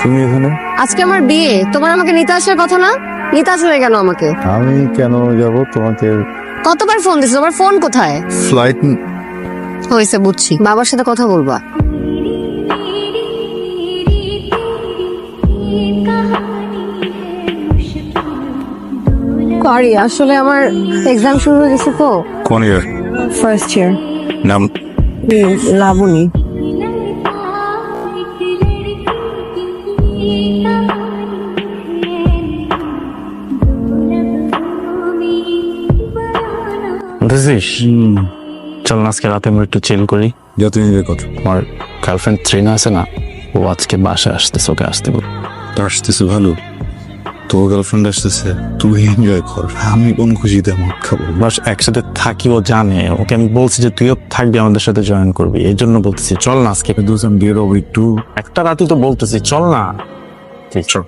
তুমি এখানে? আজকে আমার বিয়ে, তোমার আমাকে নিতে আসার কথা না? নিতে আসবে কেন আমাকে? আমি কেন যাব তোমাকে? কতবার ফোন দিছো, তোমার ফোন কোথায়? ফ্লাইট হয়েছে, বুঝছি, বাবার সাথে কথা বলবা। সরি, আসলে আমার এক্সাম শুরু হয়ে গেছে তো। কোন ইয়ার? First year. নাম? লাবণী। বুঝেছিস, চল না আজকে রাতে আমরা একটু চিল করি। যত নিজের কথা। আমার গার্লফ্রেন্ড ট্রিনা আছে না, ও আজকে বাসায় আসতেছে, ওকে আসতে বল। তোর আসতেছে ভালো, তোর গার্লফ্রেন্ড আসতেছে, তুই এনজয় কর, আমি কোন খুশিতে মদ খাবো। বাস একসাথে থাকি, ও জানে। ওকে আমি বলছি যে তুইও থাকবি, আমাদের সাথে জয়েন করবি, এই জন্য বলতেছি চল না আজকে। দুজন বেরোবো একটু। একটা রাতে তো বলতেছি চল না। চল।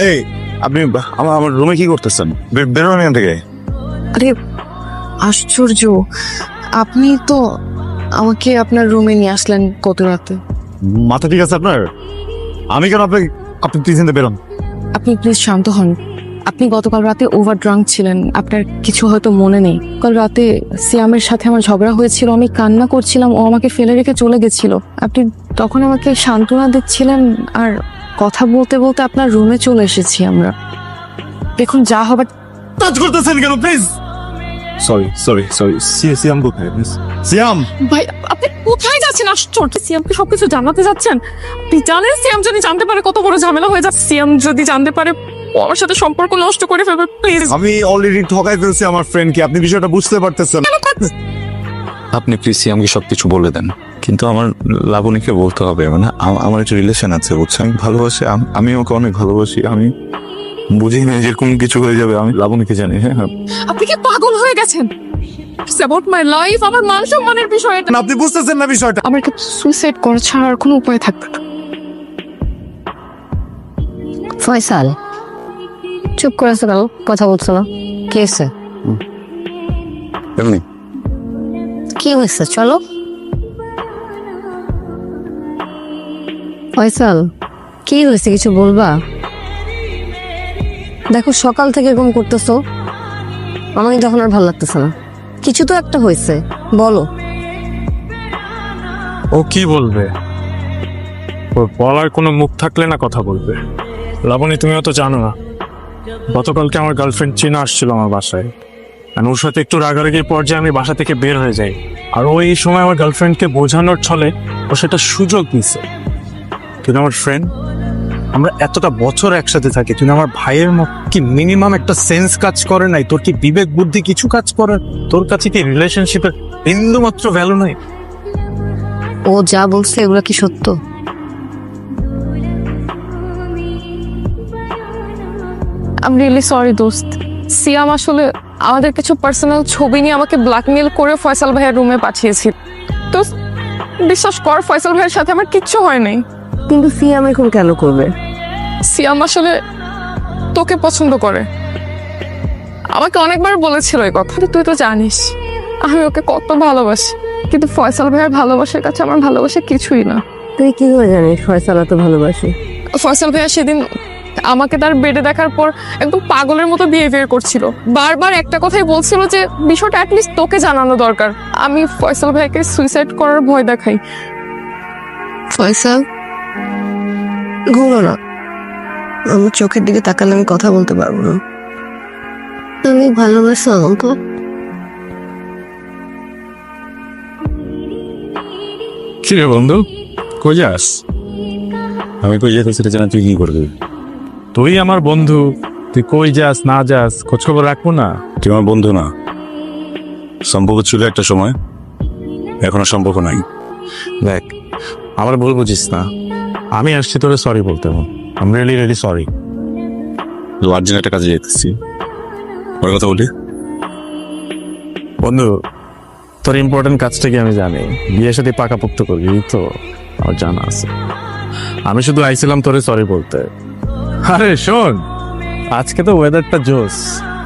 এই আপনি আমার রুমে কি করতেছেন? বেরোন এখান থেকে। আরে আশ্চর্য, আপনি তো আমাকে আপনার রুমে নিয়ে আসলেন কত রাতে। মাথা ঠিক আছে আপনার? আমি কেন আপনি প্লিজ বেরোন। আপনি প্লিজ শান্ত হন। আপনি গতকাল রাতে ওভার ড্রাঙ্ক ছিলেন, আপনার কিছু হয়তো মনে নেই। কাল রাতে সিয়ামের সাথে আমার ঝগড়া হয়েছিল, আমি কান্না করছিলাম, ও আমাকে ফেলে রেখে চলে গেছিল। আপনি তখন আমাকে সান্ত্বনা দিচ্ছিলেন, আর কথা বলতে বলতে আপনার রুমে চলে এসেছি আমরা। দেখুন যা হবার। টাচ করতেছেন কেন প্লিজ? সরি সিয়াম কোথায়? সিয়াম ভাই আপনি কোথায় যাচ্ছেন? আশ্চর্য, সিয়ামকে সবকিছু জানাতে যাচ্ছেন? আপনি জানেন সিয়াম যদি জানতে পারে কত বড় ঝামেলা হয়ে যাচ্ছে? সিয়াম যদি জানতে পারে ও আমার সাথে সম্পর্ক নষ্ট করে ফেলবে। প্লিজ, আমি অলরেডি ঠকাই ফেলছি আমার ফ্রেন্ডকে, আপনি বিষয়টা বুঝতে পারতেছেন। আপনি প্লিজ সিয়ামকে সবকিছু বলে দেন। কিন্তু আমার লাবণীকে বলতে হবে, মানে আমার একটা রিলেশন আছে, বুঝছেন? আমি ভালোবাসি, আমি ওকে অনেক ভালোবাসি। আমি বুঝি না যেরকম কিছু হয়ে যাবে, আমি লাবণীকে জানি। হ্যাঁ, আপনি কি পাগল হয়ে গেছেন? It's about my life, আমার মান সম্মানের বিষয় এটা। আপনি বুঝতেছেন না বিষয়টা। আমার কি সুইসাইড করা ছাড়া আর কোনো উপায় থাকবে না? ফয়সাল, চুপ করে আছো কেন? কথা বলছো না? কি হয়েছে? এমনি কি হয়েছে? চলো। ফয়সাল, কি হয়েছে, কিছু বলবা? দেখো সকাল থেকে এরকম করতেছো, আমাকে যখন আর ভালো লাগতেছে না। কিছু তো একটা হয়েছে, বলো। ও কি বলবে? ওর বলার কোনো মুখ থাকলে না কথা বলবে। লাবণী, তুমিও তো জানো না, গতকালকে আমার গার্লফ্রেন্ড চীনা আসছিল আমার বাসায়। আর ওর সাথে একটু রাগারাগির পর্যায়ে আমি বাসা থেকে বের হয়ে যাই। আর ও এই সময় আমার গার্লফ্রেন্ডকে বোঝানোর ছলে ও সেটা সুযোগ নিছে। তুই আমার ফ্রেন্ড, আমরা এতটা বছর একসাথে থাকি, তুই আমার ভাইয়ের মতো। কি মিনিমাম একটা সেন্স কাজ করে নাই? তোর কি বিবেক বুদ্ধি কিছু কাজ করে? তোর কাছে কি রিলেশনশিপের বিন্দু মাত্র ভ্যালু নাই? ও যা বলছে এগুলো কি সত্য? I'm really sorry দোস্ত। সিয়াম আসলে আমাদের কিছু পার্সোনাল ছবি নিয়ে আমাকে ব্ল্যাকমেল করে ফয়সাল ভাইয়ের রুমে পাঠিয়েছিল। তো বিশ্বাস কর, ফয়সাল ভাইয়ের সাথে আমার কিচ্ছু হয় নাই। কিন্তু সিয়াম এখন কেন করবে? সিয়াম আসলে তোকে পছন্দ করে, আমাকে অনেকবার বলেছিল এই কথা। তুই তো জানিস আমি ওকে কত ভালোবাসি, কিন্তু ফয়সাল ভাইয়ের ভালোবাসার কাছে আমার ভালোবাসা কিছুই না। তুই কি করে জানিস ফয়সাল এত ভালোবাসি? ফয়সাল ভাইয়া সেদিন আমাকে তার বেডে দেখার পর একদম পাগলের মতো বিহেভিয়ার করছিল, বারবার একটা কথাই বলছিল যে বিষয়টা অ্যাটলিস্ট তোকে জানানো দরকার। আমি ফয়সাল ভাইকে সুইসাইড করার ভয় দেখাই। ফয়সাল, ঘুমো না, আমার চোখের দিকে তাকালে আমি কথা বলতে পারবো না। তুমি ভালোবাসো আমাকে? কি রে বন্ধু, কই যাস? আমি কই যেতে সেটা জানা তুই কি করবি? তুই আমার বন্ধু, তুই কই যাস না যাস খোঁজ খবর রাখবো না? তুই আমার বন্ধু না, সম্পর্ক ছিল একটা সময়, এখন আর সম্পর্ক নাই। দেখ, আমার ভুল বুঝিস না, আমি আসছি তোরে সরি বলতে। I am really really sorry. Urgent একটা কাজে যেতেছি, ওর কথা বলি। বন্ধু, তোর ইম্পর্টেন্ট কাজটা কি আমি জানি, বিয়ের সাথে পাকাপোক্ত করবি তো আমার জানা আছে। আমি শুধু আইছিলাম তোরে সরি বলতে। আরে শোন, আজকে তো ওয়েদারটা জোস,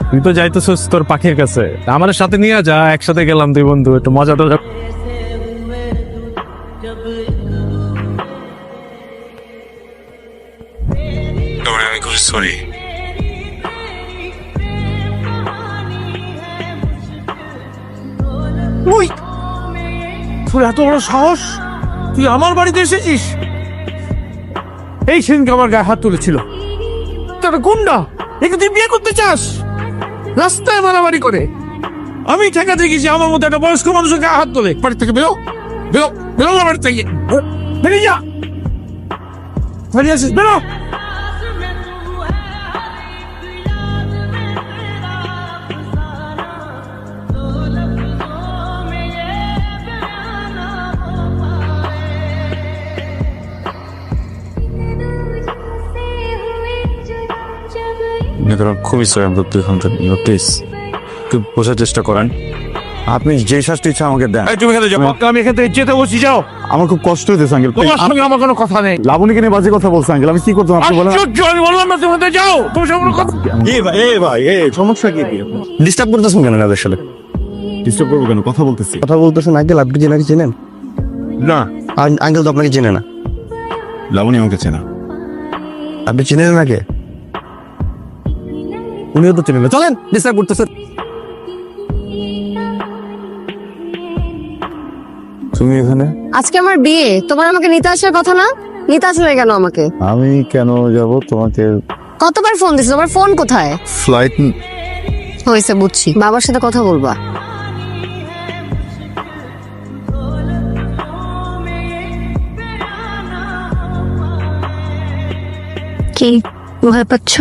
তুই তো যাইতেছিস তোর পাখির কাছে, আমার সাথে নিয়ে যা, একসাথে গেলাম দুই বন্ধু, একটু মজা টজা। সরি। ওই তোর এত বড় সাহস, তুই আমার বাড়িতে এসেছিস? এই সেদিনকে আমার গায়ে হাত তুলেছিল, তোর গুন্ডা, একে তুই বিয়ে করতে চাস? রাস্তায় মারামারি করে আমি ঠেকাতে গেছি, আমার মতো একটা বয়স্ক মানুষের গায়ে হাত তোলে। বাড়ি থেকে বেরো, বেরো, বেরো না বাড়ি থেকে, বেরিয়ে যা। বেরিয়ে আসিস, বেরো। খুবই সরি, আমি দুই ঘন্টা প্লিজ একটু বোঝার চেষ্টা করেন। আপনি যে শাস্তি ইচ্ছা আমাকে দেন। এই তুমি এখানে যাও, আমি এখান থেকে যেতে বসি, যাও। আমার খুব কষ্ট হইতেছে আঙ্কেল। তোমার সঙ্গে আমার কোনো কথা নেই। লাবণীকে নিয়ে বাজে কথা বলছে আঙ্কেল, আমি কি করতাম আপনি বলেন? আশ্চর্য, আমি বললাম না তুমি যাও, তোমার সঙ্গে কোনো কথা। সমস্যা কি? ডিস্টার্ব করতেছেন কেন এদের সাথে? ডিস্টার্ব করবো কেন? কথা বলতেছি। কথা বলতেছেন আঙ্কেল, আপনি জেনাকে চেনেন? না, আঙ্কেল তো আপনাকে চেনে না। লাবণী আমাকে চেনা। আপনি চেনেন নাকি? উনিও তো চেনেন না। চলেন, ডিস্টার্ব করতেছেন। তুমি এখানে? আজকে আমার বিয়ে, তোমার আমাকে নিতে আসার কথা না? নিতে আসলে কেন আমাকে? আমি কেন যাব তোমাকে? কতবার ফোন দিছো, তোমার ফোন কোথায়? ফ্লাইট হয়েছে, বুঝছি, বাবার সাথে কথা বলবা। কি ভয় পাচ্ছ?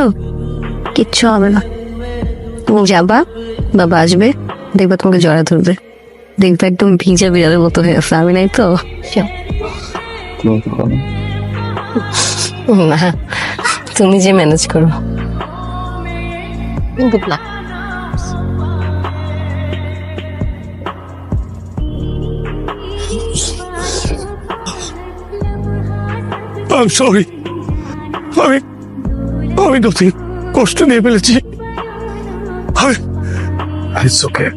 কিচ্ছু হবে না, তুমি যাবা, বাবা আসবে, দেখবা তোমাকে জড়া ধরবে, দেখবে একদম ভিজা বিড়ালের মতো হয়ে আছে। আমি নাই তো? না, তুমি যে ম্যানেজ করো। Good luck. I'm sorry, আমি নতুন কষ্ট নিয়ে ফেলেছি। It's okay.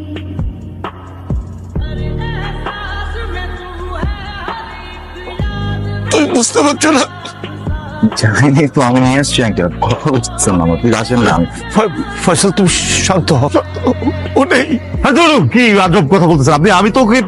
তুই বুঝতে পারছো না? জানি তো, আমি নিয়ে আসছি আঙ্কেল। কথা বলছেন না আমার, প্লিজ আসেন না। ফয়সাল, তুমি শান্ত হও। ও নেই। কি আজব কথা বলতেছেন আপনি? আমি তো ওকে